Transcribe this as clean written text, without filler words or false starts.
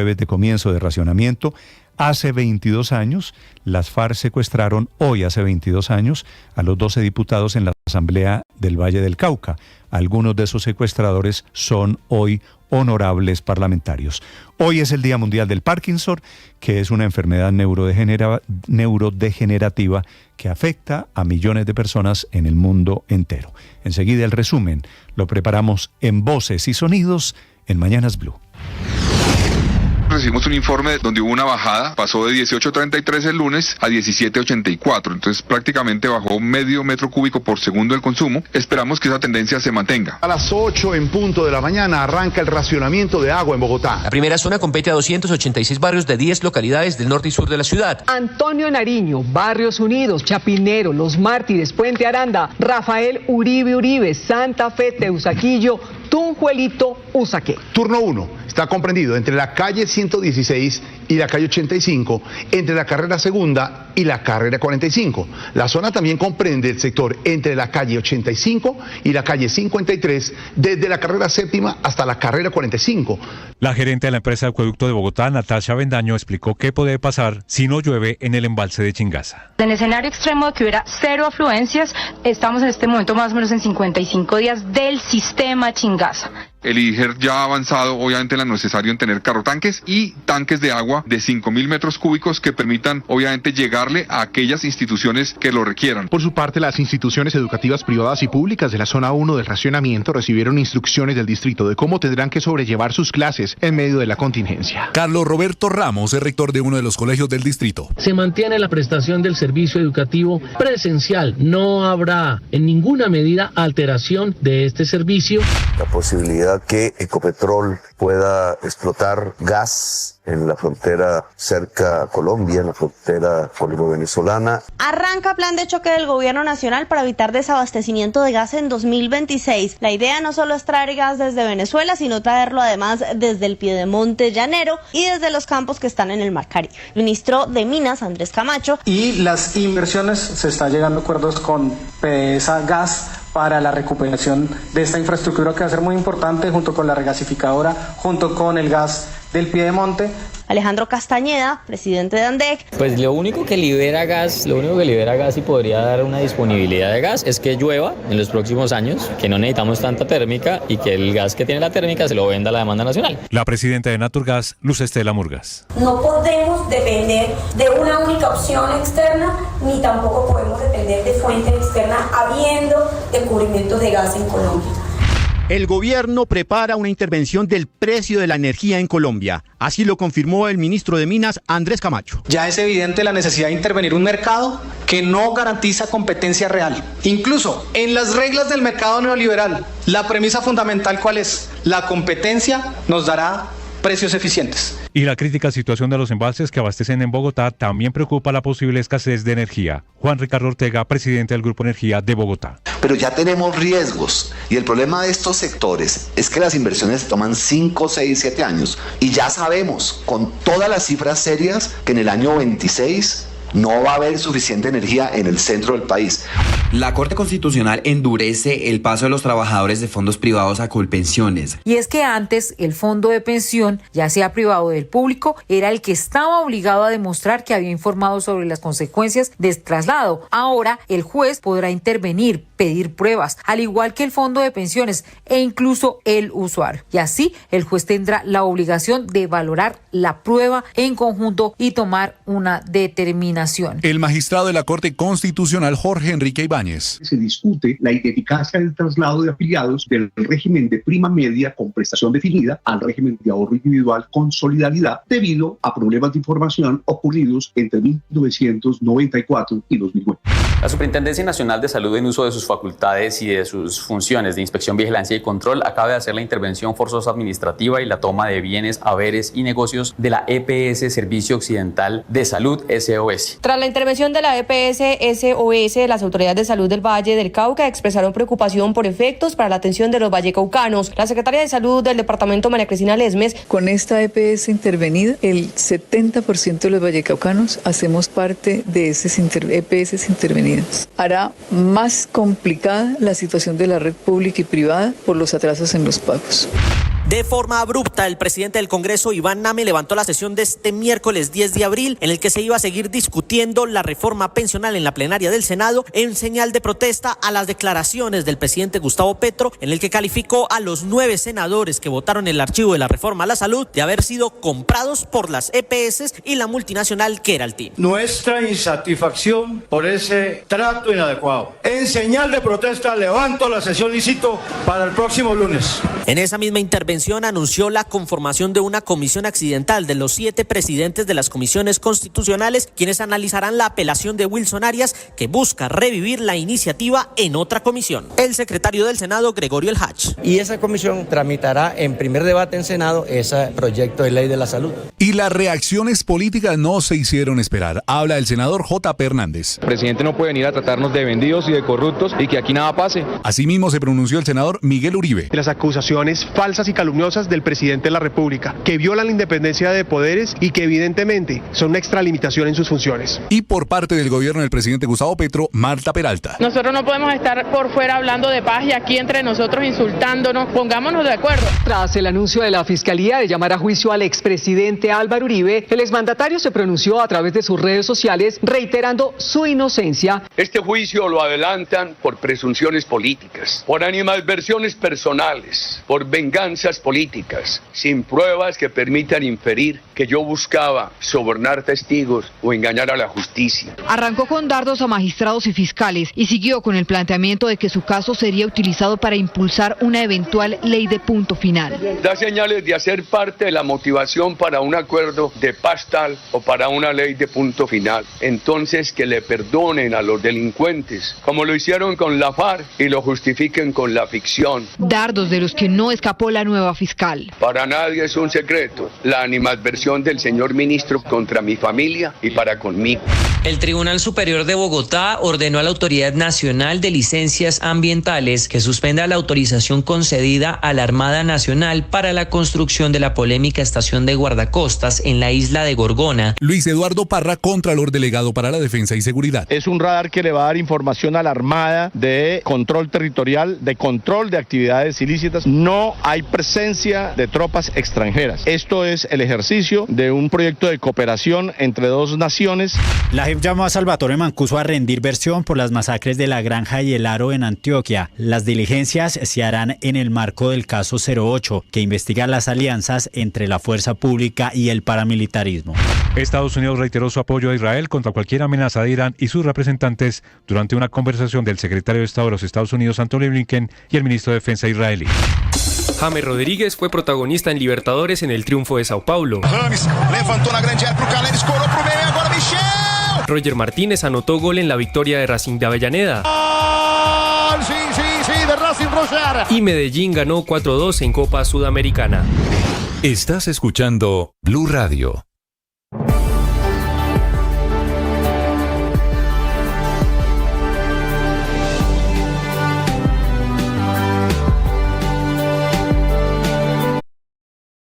de comienzo de racionamiento. Hace 22 años, las FARC secuestraron, hoy hace 22 años, a los 12 diputados en la Asamblea del Valle del Cauca. Algunos de esos secuestradores son hoy honorables parlamentarios. Hoy es el Día Mundial del Parkinson, que es una enfermedad neurodegenerativa que afecta a millones de personas en el mundo entero. Enseguida el resumen lo preparamos en Voces y Sonidos en Mañanas Blue. Recibimos un informe donde hubo una bajada, pasó de 18.33 el lunes a 17.84, entonces prácticamente bajó medio metro cúbico por segundo el consumo. Esperamos que esa tendencia se mantenga. A las 8 en punto de la mañana arranca el racionamiento de agua en Bogotá. La primera zona compete a 286 barrios de 10 localidades del norte y sur de la ciudad. Antonio Nariño, Barrios Unidos, Chapinero, Los Mártires, Puente Aranda, Rafael Uribe, Santa Fe, Teusaquillo, Tunjuelito, Usaquén. Turno 1 está comprendido entre la calle 116 y la calle 85, entre la carrera segunda y la carrera 45. La zona también comprende el sector entre la calle 85 y la calle 53, desde la carrera séptima hasta la carrera 45. La gerente de la empresa de acueducto de Bogotá, Natasha Bendaño, explicó qué puede pasar si no llueve en el embalse de Chingaza. En el escenario extremo de que hubiera 0 afluencias, estamos en este momento más o menos en 55 días del sistema Chingaza. El IDIGER ya ha avanzado, obviamente, en lo necesario en tener carrotanques y tanques de agua de 5.000 metros cúbicos que permitan, obviamente, llegarle a aquellas instituciones que lo requieran. Por su parte, las instituciones educativas privadas y públicas de la zona 1 del racionamiento recibieron instrucciones del distrito de cómo tendrán que sobrellevar sus clases en medio de la contingencia. Carlos Roberto Ramos es rector de uno de los colegios del distrito. Se mantiene la prestación del servicio educativo presencial. No habrá en ninguna medida alteración de este servicio. La posibilidad que Ecopetrol pueda explotar gas en la frontera cerca a Colombia, en la frontera colombo-venezolana. Arranca plan de choque del gobierno nacional para evitar desabastecimiento de gas en 2026. La idea no solo es traer gas desde Venezuela, sino traerlo además desde el Piedemonte llanero y desde los campos que están en el Mar Caribe. El ministro de Minas, Andrés Camacho. Y las inversiones, se está llegando a acuerdos con PDVSA Gas para la recuperación de esta infraestructura que va a ser muy importante, junto con la regasificadora, junto con el gas del Piedemonte. Alejandro Castañeda, presidente de ANDEC. Pues lo único que libera gas y podría dar una disponibilidad de gas es que llueva en los próximos años, que no necesitamos tanta térmica y que el gas que tiene la térmica se lo venda a la demanda nacional. La presidenta de Naturgas, Luz Estela Murgas. No podemos depender de una única opción externa, ni tampoco podemos depender de fuentes externas habiendo descubrimientos de gas en Colombia. El gobierno prepara una intervención del precio de la energía en Colombia. Así lo confirmó el ministro de Minas, Andrés Camacho. Ya es evidente la necesidad de intervenir un mercado que no garantiza competencia real. Incluso en las reglas del mercado neoliberal, la premisa fundamental, ¿cuál es? La competencia nos dará precios eficientes. Y la crítica situación de los embalses que abastecen en Bogotá también preocupa la posible escasez de energía. Juan Ricardo Ortega, presidente del Grupo Energía de Bogotá. Pero ya tenemos riesgos y el problema de estos sectores es que las inversiones toman 5, 6, 7 años y ya sabemos con todas las cifras serias que en el año 26 no va a haber suficiente energía en el centro del país. La Corte Constitucional endurece el paso de los trabajadores de fondos privados a Colpensiones. Y es que antes el fondo de pensión, ya sea privado o del público, era el que estaba obligado a demostrar que había informado sobre las consecuencias del traslado. Ahora el juez podrá intervenir, pedir pruebas, al igual que el fondo de pensiones e incluso el usuario. Y así el juez tendrá la obligación de valorar la prueba en conjunto y tomar una determinación. El magistrado de la Corte Constitucional, Jorge Enrique Ibáñez. Se discute la ineficacia del traslado de afiliados del régimen de prima media con prestación definida al régimen de ahorro individual con solidaridad debido a problemas de información ocurridos entre 1994 y 2009. La Superintendencia Nacional de Salud, en uso de sus facultades y de sus funciones de inspección, vigilancia y control, acaba de hacer la intervención forzosa administrativa y la toma de bienes, haberes y negocios de la EPS Servicio Occidental de Salud, SOS. Tras la intervención de la EPS SOS, las autoridades de salud del Valle del Cauca expresaron preocupación por efectos para la atención de los vallecaucanos. La secretaria de Salud del departamento, María Cristina Lesmes. Con esta EPS intervenida, el 70% de los vallecaucanos hacemos parte de esas EPS intervenidas. Hará más complicada la situación de la red pública y privada por los atrasos en los pagos. De forma abrupta, el presidente del Congreso, Iván Name, levantó la sesión de este miércoles 10 de abril, en el que se iba a seguir discutiendo la reforma pensional en la plenaria del Senado, en señal de protesta a las declaraciones del presidente Gustavo Petro, en el que calificó a los 9 senadores que votaron el archivo de la reforma a la salud de haber sido comprados por las EPS y la multinacional Keralty. Nuestra insatisfacción por ese trato inadecuado. En señal de protesta, levanto la sesión y cito para el próximo lunes. En esa misma intervención anunció la conformación de una comisión accidental de los 7 presidentes de las comisiones constitucionales, quienes analizarán la apelación de Wilson Arias, que busca revivir la iniciativa en otra comisión. El secretario del Senado, Gregorio El Hach. Y esa comisión tramitará en primer debate en Senado ese proyecto de ley de la salud. Y las reacciones políticas no se hicieron esperar. Habla el senador J.P. Hernández. El presidente no puede venir a tratarnos de vendidos y de corruptos y que aquí nada pase. Asimismo se pronunció el senador Miguel Uribe. Las acusaciones falsas y calumniosas del presidente de la República, que violan la independencia de poderes y que evidentemente son una extralimitación en sus funciones. Y por parte del gobierno del presidente Gustavo Petro, Marta Peralta. Nosotros no podemos estar por fuera hablando de paz y aquí entre nosotros insultándonos. Pongámonos de acuerdo. Tras el anuncio de la Fiscalía de llamar a juicio al expresidente Álvaro Uribe, el exmandatario se pronunció a través de sus redes sociales reiterando su inocencia. Este juicio lo adelantan por presunciones políticas, por animadversiones personales, por venganzas políticas, sin pruebas que permitan inferir que yo buscaba sobornar testigos o engañar a la justicia. Arrancó con dardos a magistrados y fiscales y siguió con el planteamiento de que su caso sería utilizado para impulsar una eventual ley de punto final. Da señales de hacer parte de la motivación para un acuerdo de paz tal o para una ley de punto final. Entonces que le perdonen a los delincuentes, como lo hicieron con la FARC, y lo justifiquen con la ficción. Dardos de los que no escapó la nueva fiscal. Para nadie es un secreto la animadversión del señor ministro contra mi familia y para conmigo. El Tribunal Superior de Bogotá ordenó a la Autoridad Nacional de Licencias Ambientales que suspenda la autorización concedida a la Armada Nacional para la construcción de la polémica estación de guardacostas en la isla de Gorgona. Luis Eduardo Parra, Contralor Delegado para la Defensa y Seguridad. Es un radar que le va a dar información a la Armada de control territorial, de control de actividades ilícitas. No hay presencia de tropas extranjeras. Esto es el ejercicio de un proyecto de cooperación entre dos naciones. La JEP llamó a Salvatore Mancuso a rendir versión por las masacres de La Granja y El Aro en Antioquia. Las diligencias se harán en el marco del caso 08, que investiga las alianzas entre la fuerza pública y el paramilitarismo. Estados Unidos reiteró su apoyo a Israel contra cualquier amenaza de Irán y sus representantes durante una conversación del secretario de Estado de los Estados Unidos, Antony Blinken, y el ministro de Defensa israelí. James Rodríguez fue protagonista en Libertadores en el triunfo de Sao Paulo. James levantó na grande área pro Calera, escorou pro meio e agora Michel. Roger Martínez anotó gol en la victoria de Racing de Avellaneda. Sí, de Racing Roger. Y Medellín ganó 4-2 en Copa Sudamericana. Estás escuchando Blue Radio.